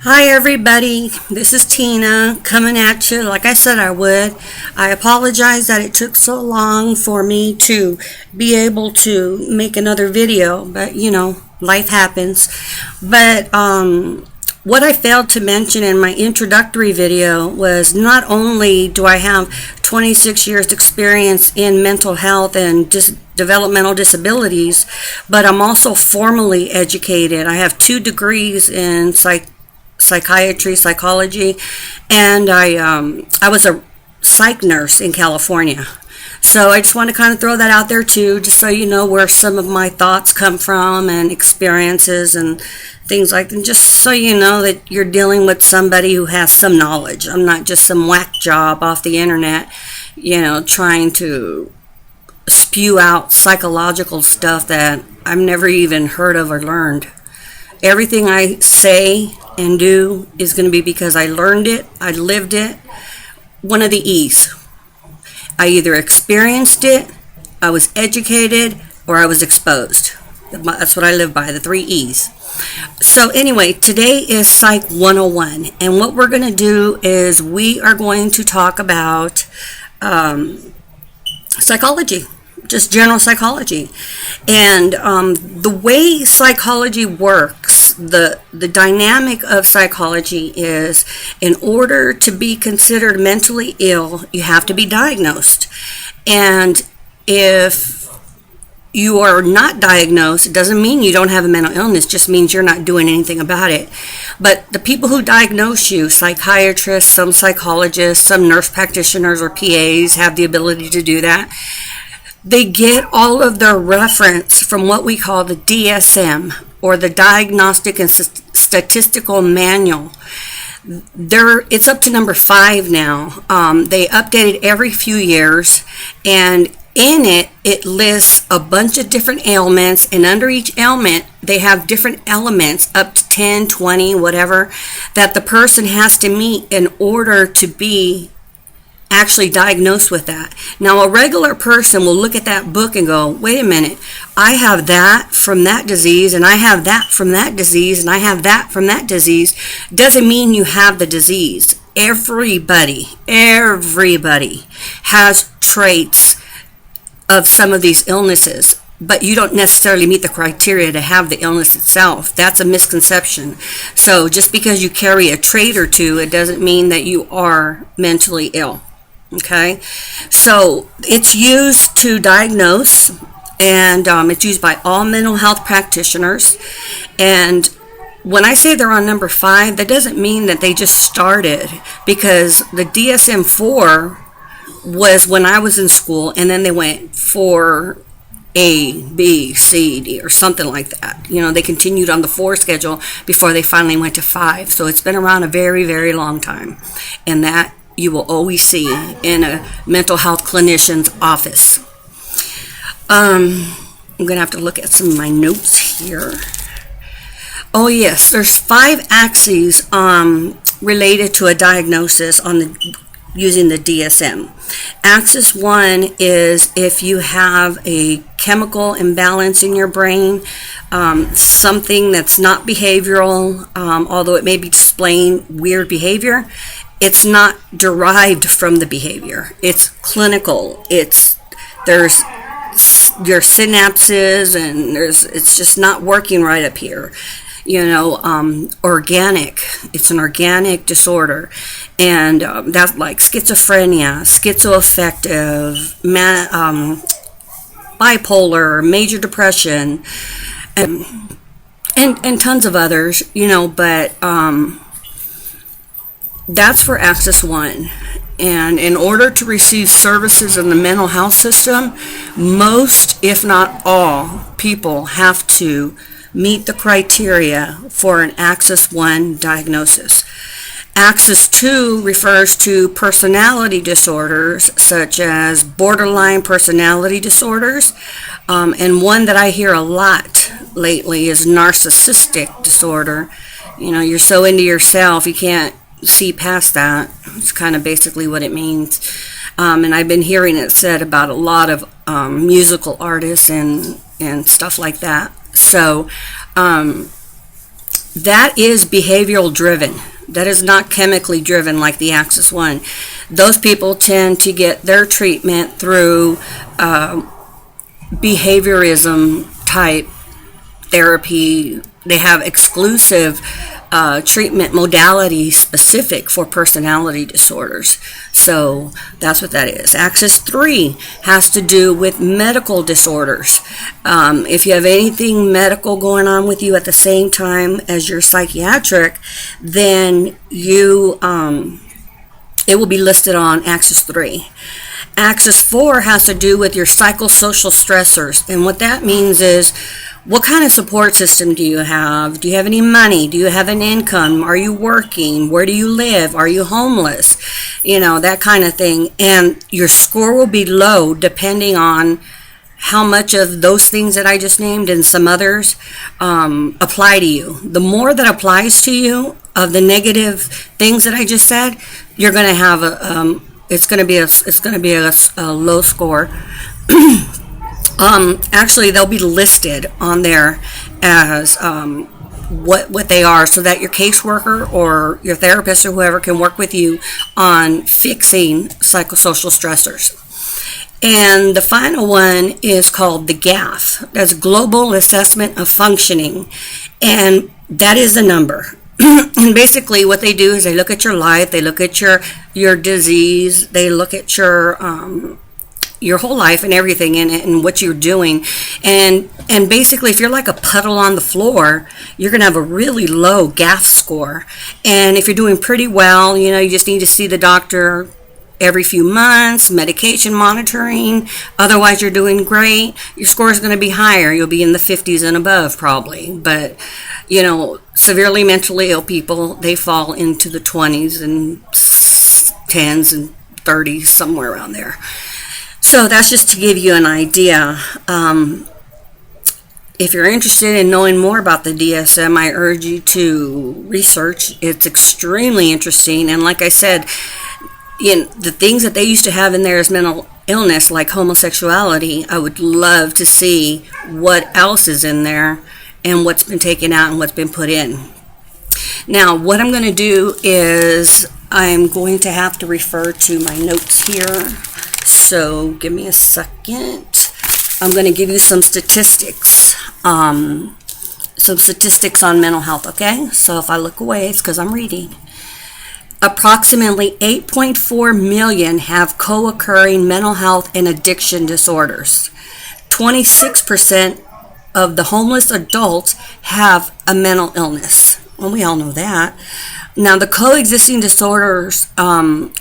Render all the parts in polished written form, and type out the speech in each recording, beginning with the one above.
Hi, everybody. This is Tina coming at you like I said I would. I apologize that it took so long for me to be able to make another video, but life happens. But what I failed to mention in my introductory video was not only do I have 26 years experience in mental health and developmental disabilities, but I'm also formally educated. I have 2 degrees in psychiatry, psychology, and I was a psych nurse in California. So I just want to kind of throw that out there too, just so you know where some of my thoughts come from and experiences and things like that, just so you know that you're dealing with somebody who has some knowledge. I'm not just some whack job off the internet, trying to spew out psychological stuff that I've never even heard of or learned. Everything I say and do is going to be because I learned it, I lived it. One of the E's. I either experienced it, I was educated, or I was exposed. That's what I live by, the 3 E's. So anyway, today is Psych 101, and what we're going to do is we are going to talk about psychology. Just general psychology. And the way psychology works, the dynamic of psychology is, in order to be considered mentally ill, you have to be diagnosed. And if you are not diagnosed, it doesn't mean you don't have a mental illness, it just means you're not doing anything about it. But the people who diagnose you, psychiatrists, some psychologists, some nurse practitioners or PAs have the ability to do that. They get all of their reference from what we call the DSM, or the Diagnostic and Statistical Manual. It's up to number 5 now. They update it every few years, and in it, it lists a bunch of different ailments, and under each ailment, they have different elements, up to 10, 20, whatever, that the person has to meet in order to be actually diagnosed with that. Now, a regular person will look at that book and go, wait a minute, I have that from that disease, and I have that from that disease, and I have that from that disease. Doesn't mean you have the disease. Everybody has traits of some of these illnesses, but you don't necessarily meet the criteria to have the illness itself. That's a misconception. So just because you carry a trait or two, it doesn't mean that you are mentally ill. Okay, so it's used to diagnose, and it's used by all mental health practitioners. And when I say they're on number 5, that doesn't mean that they just started, because the DSM-4 was when I was in school, and then they went for A, B, C, D, or something like that. They continued on the 4 schedule before they finally went to 5. So it's been around a very, very long time, and that you will always see in a mental health clinician's office. I'm going to have to look at some of my notes here. Oh yes, there's 5 axes related to a diagnosis using the DSM. Axis 1 is if you have a chemical imbalance in your brain, something that's not behavioral, although it may be displaying weird behavior. It's not derived from the behavior. It's clinical. There's your synapses, and it's just not working right up here. Organic. It's an organic disorder, and that's like schizophrenia, schizoaffective, bipolar, major depression, and tons of others. But that's for Axis 1. And in order to receive services in the mental health system, most, if not all, people have to meet the criteria for an Axis 1 diagnosis. Axis 2 refers to personality disorders, such as borderline personality disorders. And one that I hear a lot lately is narcissistic disorder. You're so into yourself, you can't see past that. It's kind of basically what it means. And I've been hearing it said about a lot of musical artists and stuff like that. So that is behavioral driven. That is not chemically driven like the Axis one. Those people tend to get their treatment through behaviorism type therapy. They have exclusive treatment modality specific for personality disorders. So that's what that is. Axis 3 has to do with medical disorders. If you have anything medical going on with you at the same time as your psychiatric, then you it will be listed on Axis 3. Axis 4 has to do with your psychosocial stressors. And what that means is, what kind of support system do you have? Do you have any money? Do you have an income? Are you working? Where do you live? Are you homeless? You know, that kind of thing. And your score will be low depending on how much of those things that I just named and some others apply to you. The more that applies to you of the negative things that I just said, you're going to have it's going to be a low score. Actually, they'll be listed on there as what they are, so that your caseworker or your therapist or whoever can work with you on fixing psychosocial stressors. And the final one is called the GAF. That's Global Assessment of Functioning. And that is a number. And basically what they do is they look at your life, they look at your disease, they look at your whole life and everything in it and what you're doing. And basically if you're like a puddle on the floor, you're going to have a really low GAF score. And if you're doing pretty well, you know, you just need to see the doctor every few months, medication monitoring. Otherwise, you're doing great. Your score is going to be higher. You'll be in the 50s and above probably. But, you know, severely mentally ill people, they fall into the 20s and 10s and 30s, somewhere around there. So that's just to give you an idea. If you're interested in knowing more about the DSM, I urge you to research. It's extremely interesting. And like I said, the things that they used to have in there as mental illness, like homosexuality, I would love to see what else is in there and what's been taken out and what's been put in. Now, what I'm going to do is I'm going to have to refer to my notes here. So give me a second. I'm going to give you some statistics. Some statistics on mental health, okay? So if I look away, it's because I'm reading. Approximately 8.4 million have co-occurring mental health and addiction disorders. 26% of the homeless adults have a mental illness. Well, we all know that. Now, the coexisting disorders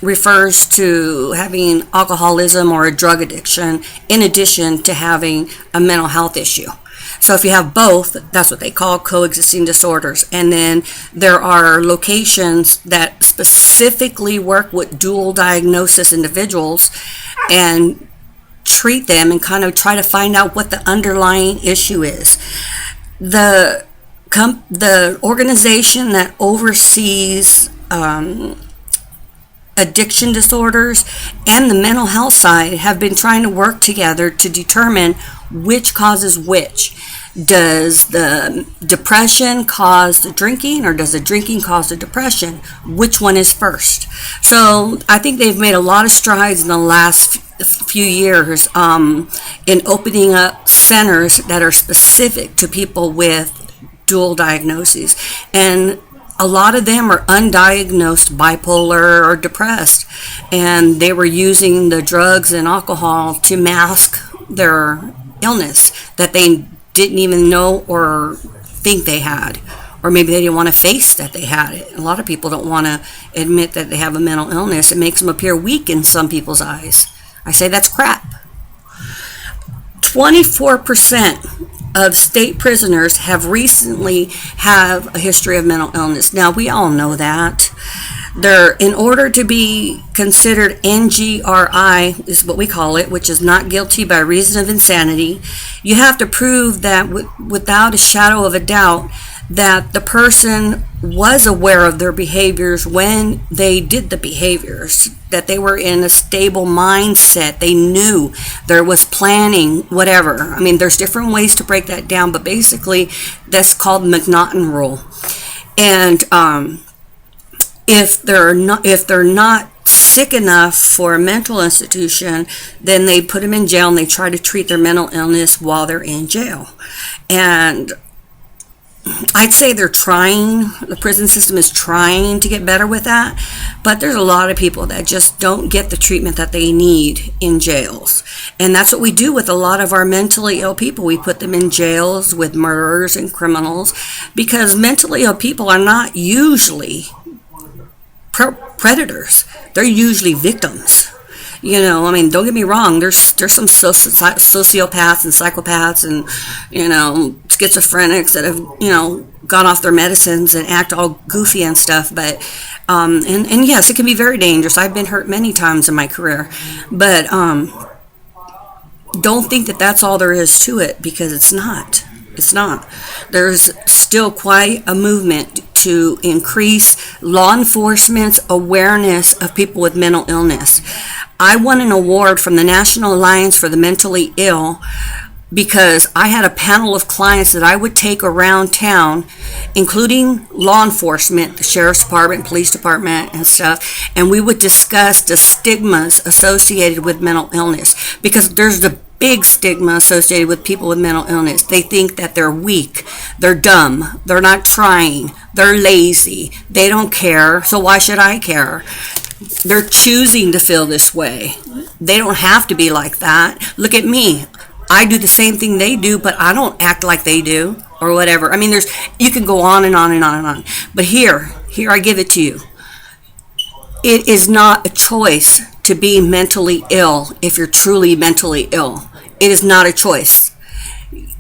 refers to having alcoholism or a drug addiction in addition to having a mental health issue. So if you have both, that's what they call coexisting disorders. And then there are locations that specifically work with dual diagnosis individuals and treat them and kind of try to find out what the underlying issue is. The organization that oversees addiction disorders and the mental health side have been trying to work together to determine which causes which. Does the depression cause the drinking, or does the drinking cause the depression? Which one is first? So I think they've made a lot of strides in the last few years in opening up centers that are specific to people with dual diagnoses. And a lot of them are undiagnosed bipolar or depressed, and they were using the drugs and alcohol to mask their illness that they didn't even know or think they had, or maybe they didn't want to face that they had it. A lot of people don't want to admit that they have a mental illness. It makes them appear weak in some people's eyes. I say that's crap. 24% of state prisoners have recently have a history of mental illness. Now, we all know that. In order to be considered NGRI, is what we call it, which is not guilty by reason of insanity, you have to prove that without a shadow of a doubt that the person was aware of their behaviors when they did the behaviors, that they were in a stable mindset, they knew there was planning, whatever. I mean, there's different ways to break that down, but basically that's called McNaughton rule. And if they're not sick enough for a mental institution, then they put them in jail and they try to treat their mental illness while they're in jail. And I'd say the prison system is trying to get better with that, but there's a lot of people that just don't get the treatment that they need in jails. And that's what we do with a lot of our mentally ill people. We put them in jails with murderers and criminals, because mentally ill people are not usually predators. They're usually victims. I mean, don't get me wrong, there's some sociopaths and psychopaths and, schizophrenics that have, gone off their medicines and act all goofy and stuff. But, and yes, it can be very dangerous. I've been hurt many times in my career. But don't think that that's all there is to it, because it's not. It's not. There's still quite a movement to increase law enforcement's awareness of people with mental illness. I won an award from the National Alliance for the Mentally Ill because I had a panel of clients that I would take around town, including law enforcement, the sheriff's department, police department, and stuff, and we would discuss the stigmas associated with mental illness, because there's the big stigma associated with people with mental illness. They think that they're weak, they're dumb, they're not trying, they're lazy, they don't care, so why should I care? They're choosing to feel this way. They don't have to be like that. Look at me. I do the same thing they do, but I don't act like they do, or whatever. I mean, you can go on and on and on and on. But here I give it to you. It is not a choice to be mentally ill if you're truly mentally ill. It is not a choice.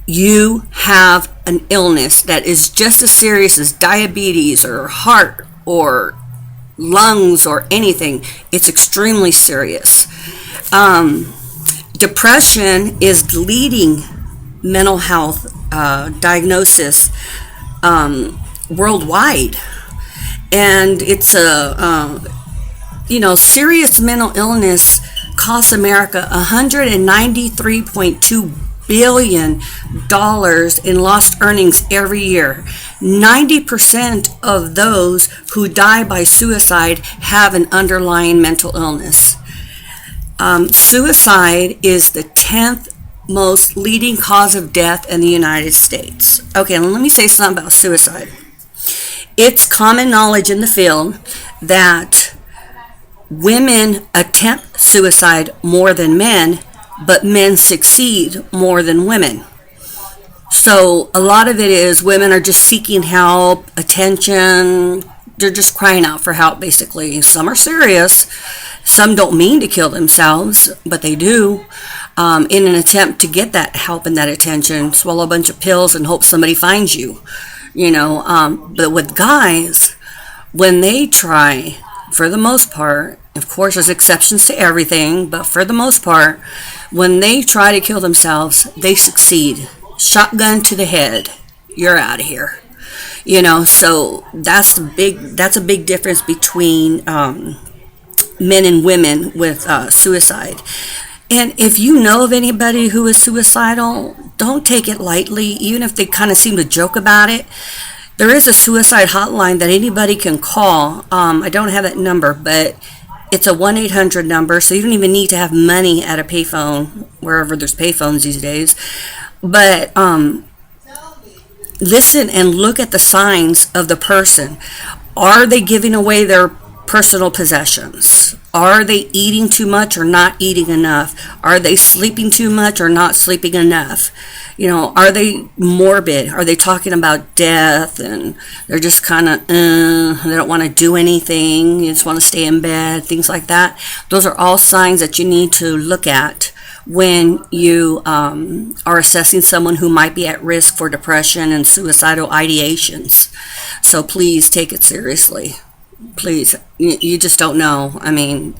You have an illness that is just as serious as diabetes or heart or lungs or anything. It's extremely serious. Depression is the leading mental health diagnosis worldwide, and it's serious mental illness costs America $193.2 billion in lost earnings every year. 90% of those who die by suicide have an underlying mental illness. Suicide is the 10th most leading cause of death in the United States. Okay, let me say something about suicide. It's common knowledge in the field that women attempt suicide more than men, but men succeed more than women. So a lot of it is women are just seeking help, attention. They're just crying out for help, basically. Some are serious. Some don't mean to kill themselves, but they do, in an attempt to get that help and that attention. Swallow a bunch of pills and hope somebody finds you. But with guys, when they try, for the most part, of course there's exceptions to everything, but for the most part, when they try to kill themselves, they succeed. Shotgun to the head. You're out of here. So that's a big difference between men and women with suicide. And if you know of anybody who is suicidal, don't take it lightly, even if they kind of seem to joke about it. There is a suicide hotline that anybody can call. I don't have that number, but it's a 1-800 number, so you don't even need to have money at a payphone, wherever there's payphones these days. But listen and look at the signs of the person. Are they giving away their personal possessions? Are they eating too much or not eating enough? Are they sleeping too much or not sleeping enough? Are they morbid? Are they talking about death and they're just kind of, they don't want to do anything, you just want to stay in bed, things like that? Those are all signs that you need to look at when you are assessing someone who might be at risk for depression and suicidal ideations. So please take it seriously. Please, you just don't know. I mean,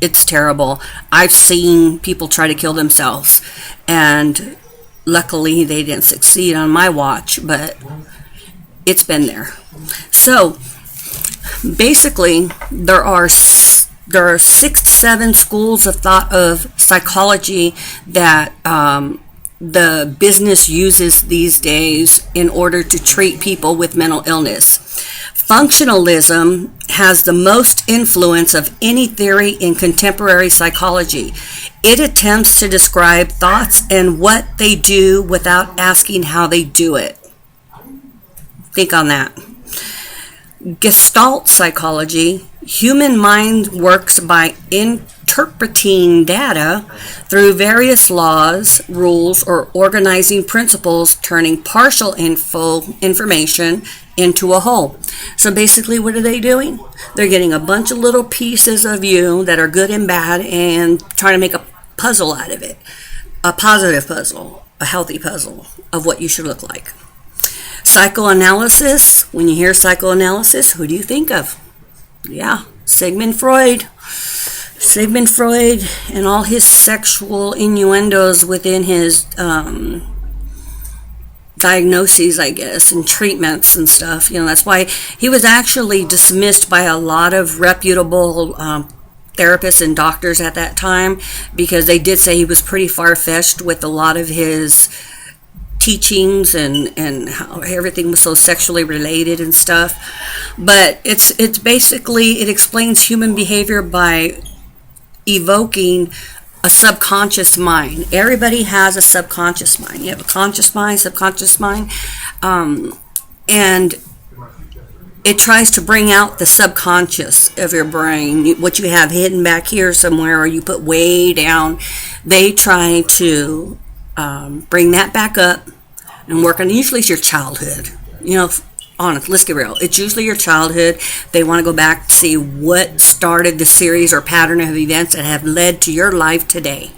it's terrible. I've seen people try to kill themselves, and luckily they didn't succeed on my watch, but it's been there. So basically, there are 6 to 7 schools of thought of psychology that the business uses these days in order to treat people with mental illness. Functionalism has the most influence of any theory in contemporary psychology. It attempts to describe thoughts and what they do without asking how they do it. Think on that. Gestalt psychology, human mind works by interpreting data through various laws, rules, or organizing principles, turning partial information into a whole. So basically, what are they doing? They're getting a bunch of little pieces of you that are good and bad and trying to make a puzzle out of it. A positive puzzle, a healthy puzzle of what you should look like. Psychoanalysis, when you hear psychoanalysis, who do you think of? Yeah, Sigmund Freud. Sigmund Freud and all his sexual innuendos within his diagnoses, I guess, and treatments and stuff. That's why he was actually dismissed by a lot of reputable therapists and doctors at that time, because they did say he was pretty far-fetched with a lot of his teachings and how everything was so sexually related and stuff. But it's basically, it explains human behavior by evoking a subconscious mind. Everybody has a subconscious mind. You have a conscious mind, subconscious mind, and it tries to bring out the subconscious of your brain, what you have hidden back here somewhere or you put way down. They try to bring that back up and work on. Usually it's your childhood. Honest, let's get real. It's usually your childhood. They want to go back to see what started the series or pattern of events that have led to your life today.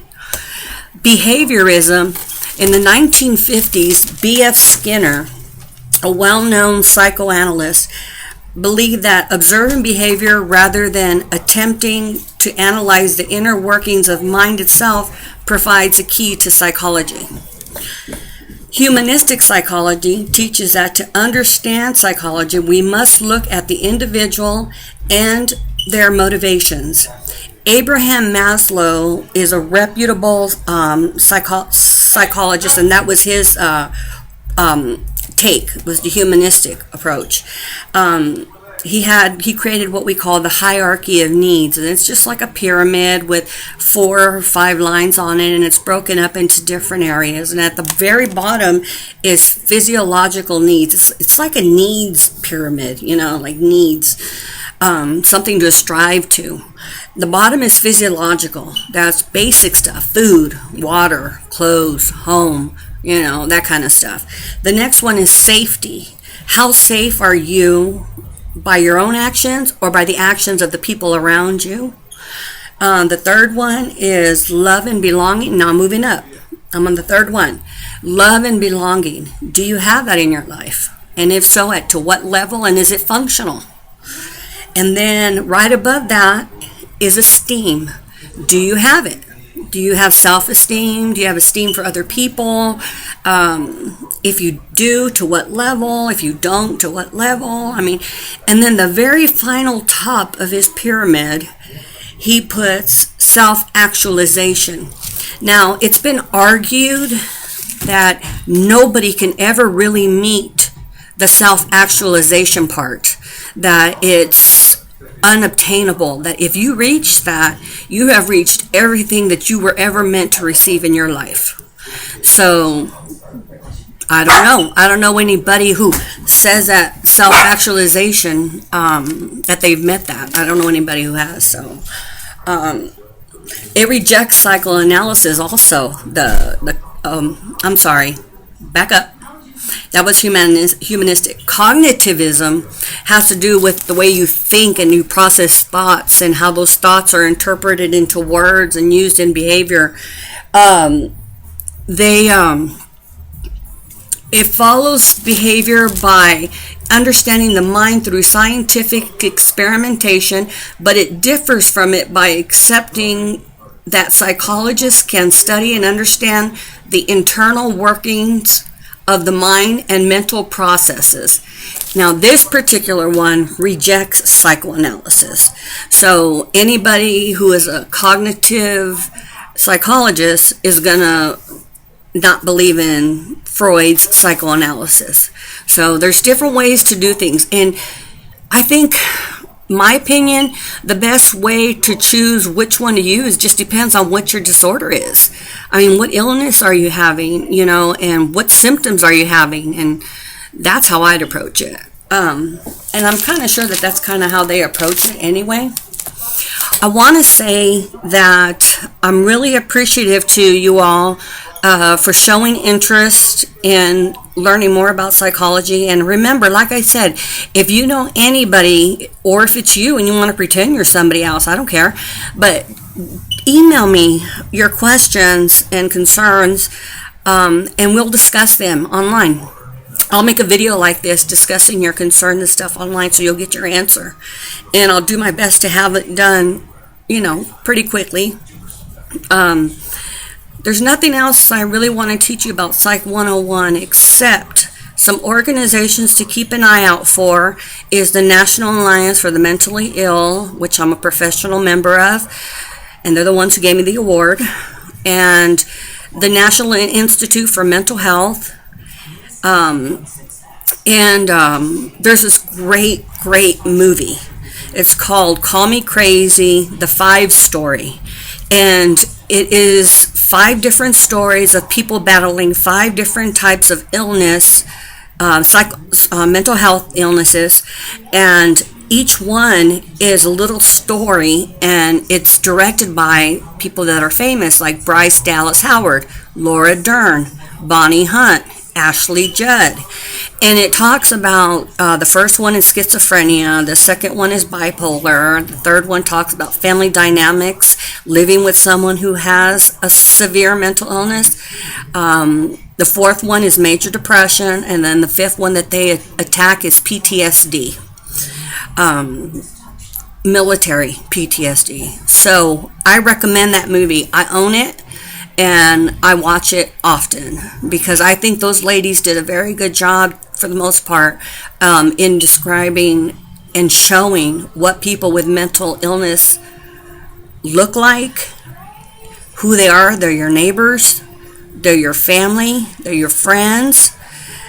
Behaviorism. In the 1950s, B.F. Skinner, a well-known psychoanalyst, believed that observing behavior rather than attempting to analyze the inner workings of mind itself provides a key to psychology. Humanistic psychology teaches that to understand psychology, we must look at the individual and their motivations. Abraham Maslow is a reputable psychologist, and that was his take, was the humanistic approach. He created what we call the hierarchy of needs, and it's just like a pyramid with 4 or 5 lines on it, and it's broken up into different areas. And at the very bottom is physiological needs. It's like a needs pyramid, like needs, something to strive to. The bottom is physiological. That's basic stuff: food, water, clothes, home, that kind of stuff. The next one is safety. How safe are you by your own actions or by the actions of the people around you? The third one is love and belonging. Now I'm moving up. I'm on the third one. Love and belonging. Do you have that in your life? And if so, to what level? And is it functional? And then right above that is esteem. Do you have it? Do you have self-esteem? Do you have esteem for other people? If you do, to what level? If you don't, to what level? And then the very final top of his pyramid, he puts self-actualization. Now, it's been argued that nobody can ever really meet the self-actualization part, that it's unobtainable, that if you reach that, you have reached everything that you were ever meant to receive in your life. So I don't know anybody who says that self-actualization, that they've met that. I don't know anybody who has. So it rejects psychoanalysis also. I'm sorry, back up. That was humanistic. Cognitivism has to do with the way you think and you process thoughts and how those thoughts are interpreted into words and used in behavior. It follows behavior by understanding the mind through scientific experimentation, but it differs from it by accepting that psychologists can study and understand the internal workings of the mind and mental processes. Now, this particular one rejects psychoanalysis. So anybody who is a cognitive psychologist is going to not believe in Freud's psychoanalysis. So there's different ways to do things. And I think, my opinion, the best way to choose which one to use just depends on what your disorder is. I mean, what illness are you having, and what symptoms are you having? And that's how I'd approach it. And I'm kind of sure that that's kind of how they approach it anyway. I want to say that I'm really appreciative to you all for showing interest in learning more about psychology. And remember, like I said, if you know anybody, or if it's you and you want to pretend you're somebody else, I don't care, but email me your questions and concerns, and we'll discuss them online. I'll make a video like this discussing your concerns and stuff online, so you'll get your answer. And I'll do my best to have it done, pretty quickly. There's nothing else I really want to teach you about Psych 101 except some organizations to keep an eye out for is the National Alliance for the Mentally Ill, which I'm a professional member of, and they're the ones who gave me the award, and the National Institute for Mental Health. There's this great movie. It's called Call Me Crazy, The Five Story. And it is 5 different stories of people battling 5 different types of illness, mental health illnesses. And each one is a little story, and it's directed by people that are famous, like Bryce Dallas Howard, Laura Dern, Bonnie Hunt, Ashley Judd. And it talks about, the first one is schizophrenia, the second one is bipolar, the third one talks about family dynamics, living with someone who has a severe mental illness, the fourth one is major depression, and then the fifth one that they attack is PTSD, military PTSD. So I recommend that movie. I own it. And I watch it often because I think those ladies did a very good job, for the most part, in describing and showing what people with mental illness look like, who they are. They're your neighbors, they're your family, they're your friends,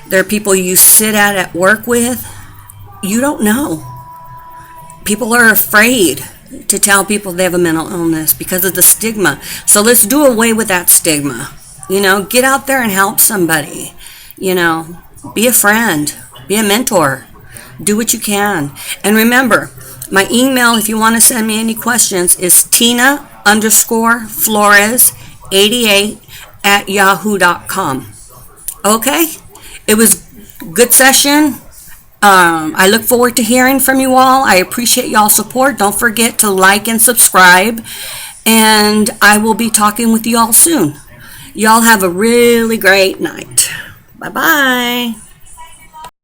they're people you sit at work with. You don't know. People are afraid to tell people they have a mental illness because of the stigma. So let's do away with that stigma. Get out there and help somebody. Be a friend, be a mentor, do what you can. And remember, my email, if you want to send me any questions, is tina_flores88@yahoo.com. Okay? It was a good session. I look forward to hearing from you all. I appreciate y'all's support. Don't forget to like and subscribe. And I will be talking with you all soon. Y'all have a really great night. Bye-bye.